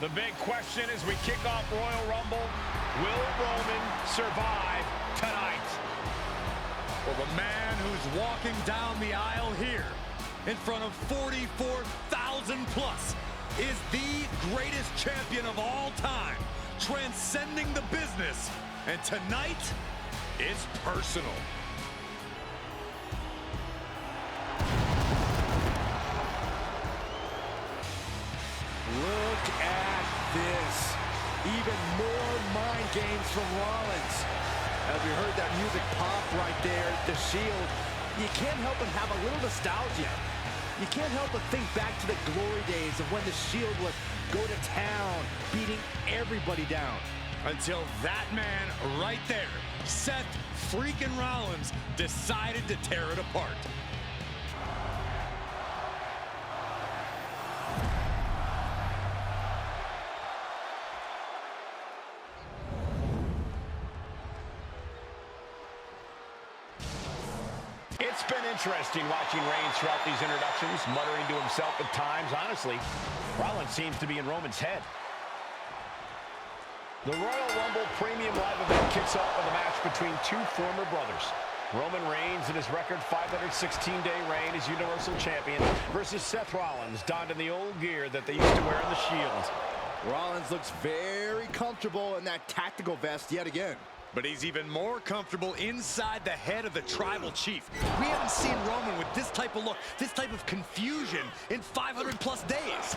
The big question as we kick off Royal Rumble, will Roman survive tonight? Well, the man who's walking down the aisle here in front of 44,000 plus is the greatest champion of all time, transcending the business. And tonight, it's personal. Look at this. Even more mind games from Rollins. As we heard that music pop right there, the Shield, you can't help but have a little nostalgia. You can't help but think back to the glory days of when the Shield would go to town, beating everybody down. Until that man right there, Seth Freakin Rollins, decided to tear it apart. It's been interesting watching Reigns throughout these introductions, muttering to himself at times. Honestly, Rollins seems to be in Roman's head. The Royal Rumble Premium Live event kicks off with a match between two former brothers. Roman Reigns in his record 516-day reign as Universal Champion versus Seth Rollins, donned in the old gear that they used to wear in the Shield. Rollins looks very comfortable in that tactical vest yet again. But he's even more comfortable inside the head of the tribal chief. We haven't seen Roman with this type of look, this type of confusion in 500 plus days.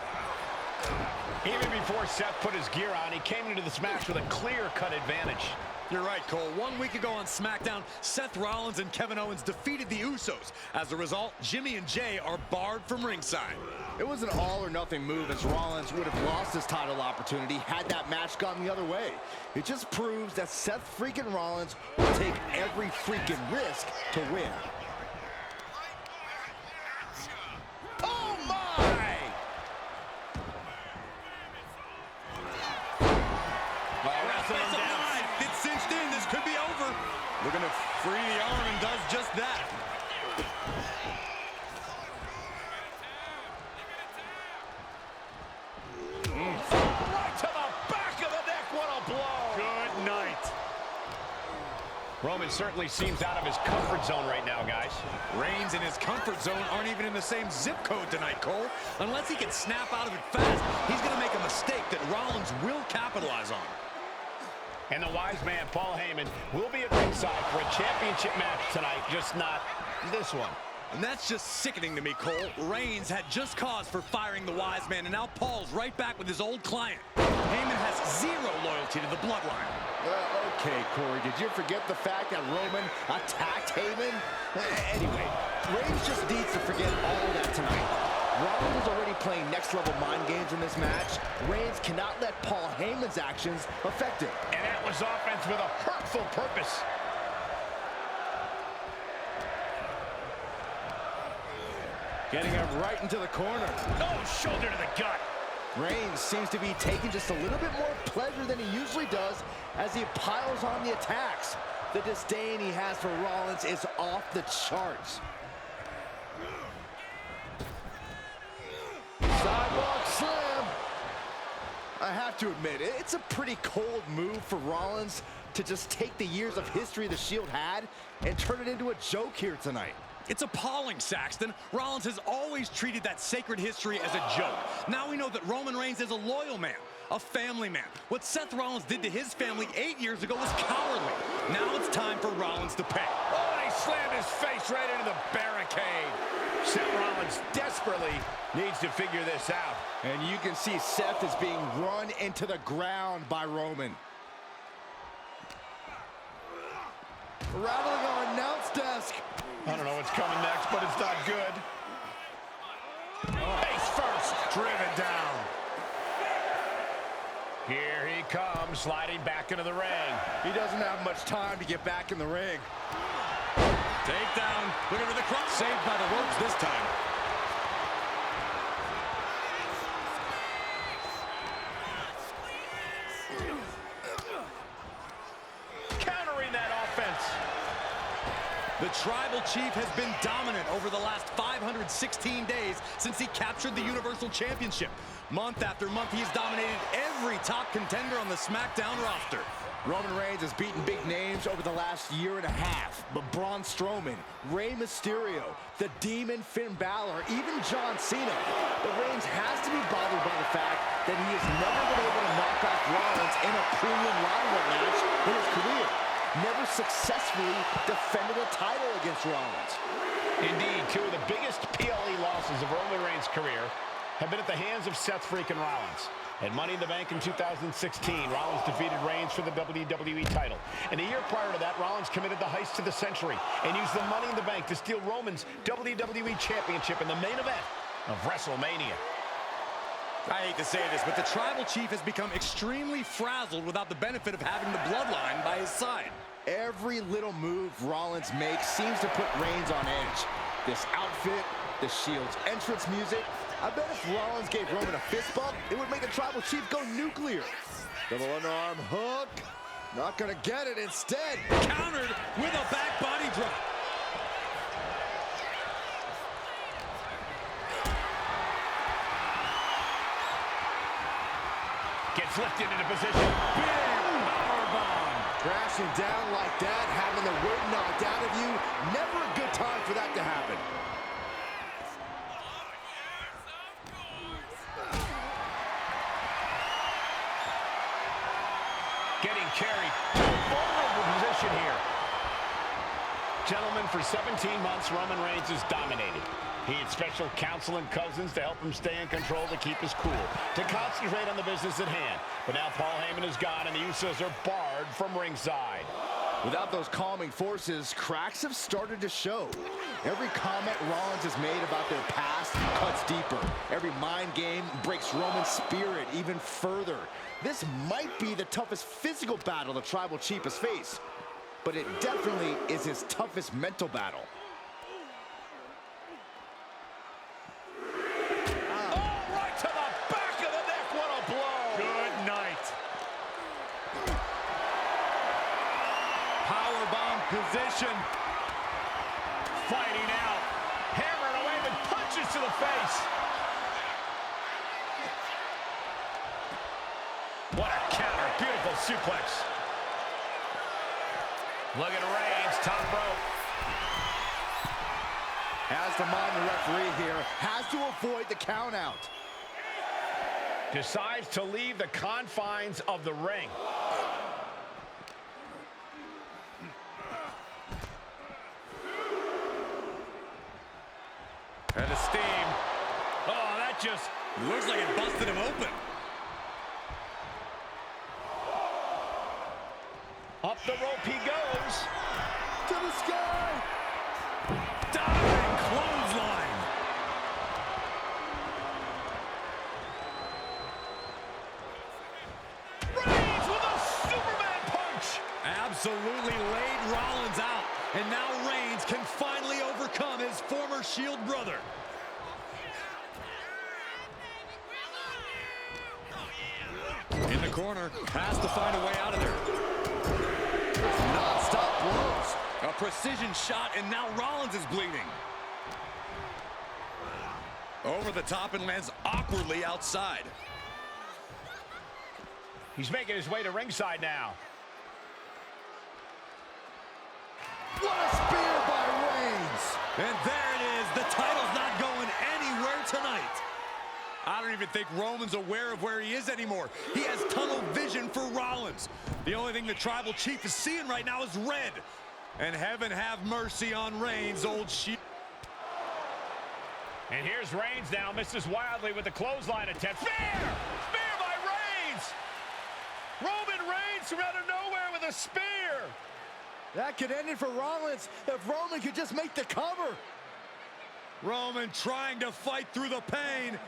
Even before Seth put his gear on, he came into this match with a clear-cut advantage. You're right, Cole. 1 week ago on SmackDown, Seth Rollins and Kevin Owens defeated the Usos. As a result, Jimmy and Jay are barred from ringside. It was an all-or-nothing move, as Rollins would have lost his title opportunity had that match gone the other way. It just proves that Seth freaking Rollins will take every freaking risk to win. Oh my! It's cinched in. This could be over. Looking to free the arm and does just that. Right to the back of the neck. What a blow. Good night. Roman certainly seems out of his comfort zone right now, guys. Reigns and his comfort zone aren't even in the same zip code tonight, Cole. Unless he can snap out of it fast, he's going to make a mistake that Rollins will capitalize on. And the wise man, Paul Heyman, will be at ringside for a championship match tonight, just not this one. And that's just sickening to me, Cole. Reigns had just cause for firing the wise man, and now Paul's right back with his old client. Heyman has zero loyalty to the bloodline. Okay, Corey, did you forget the fact that Roman attacked Heyman? Anyway, Reigns just needs to forget all of that tonight. Rollins is already playing next-level mind games in this match. Reigns cannot let Paul Heyman's actions affect him. And that was offense with a hurtful purpose. Getting him right into the corner. Oh, shoulder to the gut. Reigns seems to be taking just a little bit more pleasure than he usually does as he piles on the attacks. The disdain he has for Rollins is off the charts. Sidewalk slam. I have to admit, it's a pretty cold move for Rollins to just take the years of history the Shield had and turn it into a joke here tonight. It's appalling, Saxton. Rollins has always treated that sacred history as a joke. Now we know that Roman Reigns is a loyal man, a family man. What Seth Rollins did to his family 8 years ago was cowardly. Now it's time for Rollins to pay. Oh, and he slammed his face right into the barricade. Seth Rollins desperately needs to figure this out. And you can see Seth is being run into the ground by Roman. Rattling our announce desk. I don't know what's coming next, but it's not good. Face first. Driven down. Here he comes, sliding back into the ring. He doesn't have much time to get back in the ring. Takedown. Looking for the cross. Saved by the ropes this time. The Tribal Chief has been dominant over the last 516 days since he captured the Universal Championship. Month after month, he's dominated every top contender on the SmackDown roster. Roman Reigns has beaten big names over the last year and a half, but Braun Strowman, Rey Mysterio, the Demon Finn Balor, even John Cena. But Reigns has to be bothered by the fact that he has never been able to knock off Rollins in a premium ladder match in his career. Never successfully defended a title against Rollins. Indeed, two of the biggest PLE losses of Roman Reigns' career have been at the hands of Seth Freakin Rollins. At Money in the Bank in 2016, Rollins defeated Reigns for the WWE title. And a year prior to that, Rollins committed the heist to the century and used the Money in the Bank to steal Roman's WWE Championship in the main event of WrestleMania. I hate to say this, but the Tribal Chief has become extremely frazzled without the benefit of having the bloodline by his side. Every little move Rollins makes seems to put Reigns on edge. This outfit, the Shield's entrance music. I bet if Rollins gave Roman a fist bump, it would make the Tribal Chief go nuclear. Double underarm hook. Not gonna get it. Instead, Countered with a back body drop. Gets lifted into position. Big powerbomb. crashing down like that, having the wind knocked out of you. Never a good time for that to happen. Getting carried to a vulnerable position here. Gentlemen, for 17 months, Roman Reigns has dominated. He had special counsel and cousins to help him stay in control, to keep his cool, to concentrate on the business at hand. But now Paul Heyman is gone, and the Usos are barred from ringside. Without those calming forces, cracks have started to show. Every comment Rollins has made about their past cuts deeper. Every mind game breaks Roman's spirit even further. This might be the toughest physical battle the Tribal Chief has faced, but it definitely is his toughest mental battle. Position. Fighting out. Hammering away with punches to the face. What a counter. Beautiful suplex. Look at Reigns, top rope. Has to mind the referee here. Has to avoid the count out. Decides to leave the confines of the ring. And the steam. Oh, that just looks like it busted him open. Up the rope he goes. To the sky. Diving clothesline. Reigns with a Superman punch. Absolutely laid Rollins out. And now Reigns can finally overcome his former Shield brother. In the corner, has to find a way out of there. Non-stop blows. A precision shot, and now Rollins is bleeding. Over the top and lands awkwardly outside. He's making his way to ringside now. What a spear by Reigns. And there it is. The title's not going anywhere tonight. I don't even think Roman's aware of where he is anymore. He has tunnel vision for Rollins. The only thing the Tribal Chief is seeing right now is red. And heaven have mercy on Reigns, old Shield. And here's Reigns now, misses wildly with the clothesline attempt. Spear! Spear by Reigns! Roman Reigns from out of nowhere with a spear! That could end it for Rollins if Roman could just make the cover. Roman trying to fight through the pain.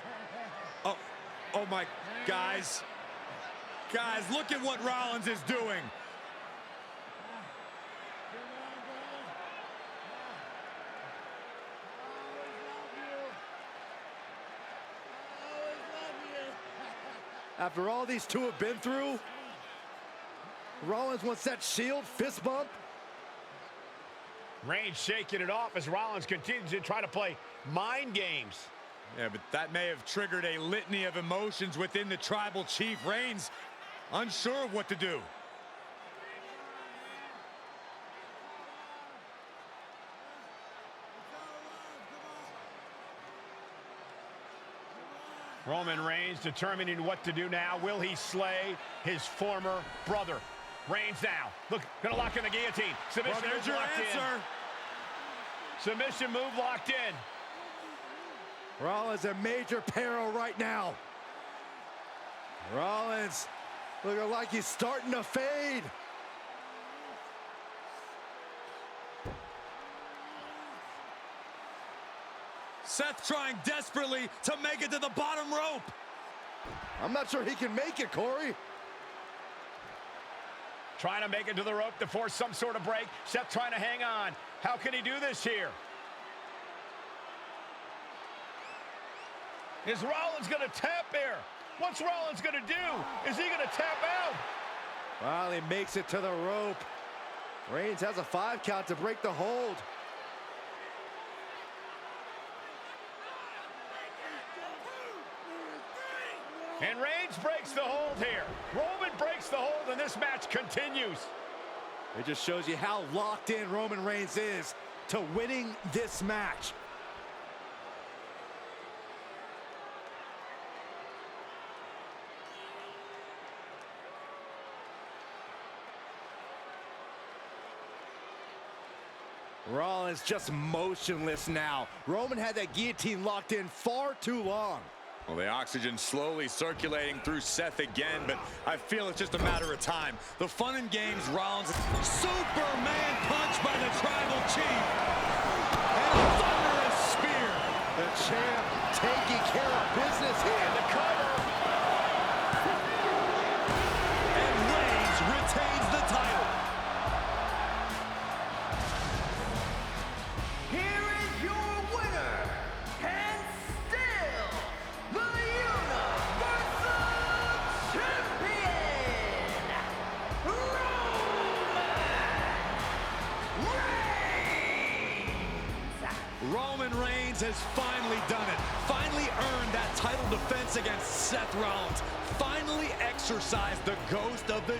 Oh my, guys. Guys, look at what Rollins is doing. After all these two have been through, Rollins wants that Shield fist bump. Reigns shaking it off as Rollins continues to try to play mind games. Yeah, but that may have triggered a litany of emotions within the tribal chief. Reigns unsure of what to do. Roman Reigns determining what to do now. Will he slay his former brother? Reigns now. Look, gonna lock in the guillotine. Submission Well, there's move your locked answer. in. Submission move locked in. Rollins in major peril right now. Rollins looking like he's starting to fade. Seth trying desperately to make it to the bottom rope. I'm not sure he can make it, Corey. Trying to make it to the rope to force some sort of break. Seth trying to hang on. How can he do this here? Is Rollins going to tap here? What's Rollins going to do? Is he going to tap out? Well, he makes it to the rope. Reigns has a 5 count to break the hold. And Reigns breaks the hold here. Roman breaks the hold, and this match continues. It just shows you how locked in Roman Reigns is to winning this match. Rollins just motionless now. Roman had that guillotine locked in far too long. Well, the oxygen slowly circulating through Seth again, but I feel it's just a matter of time. The fun and games, Rollins. Superman punch by the tribal chief. And a thunderous spear. The champ taking care of business here. And the cover. And Reigns retains the title. Here is your winner, and still the Universal Champion, Roman Reigns has finally done it. Finally earned that title defense against Seth Rollins. Finally exorcised the ghost of the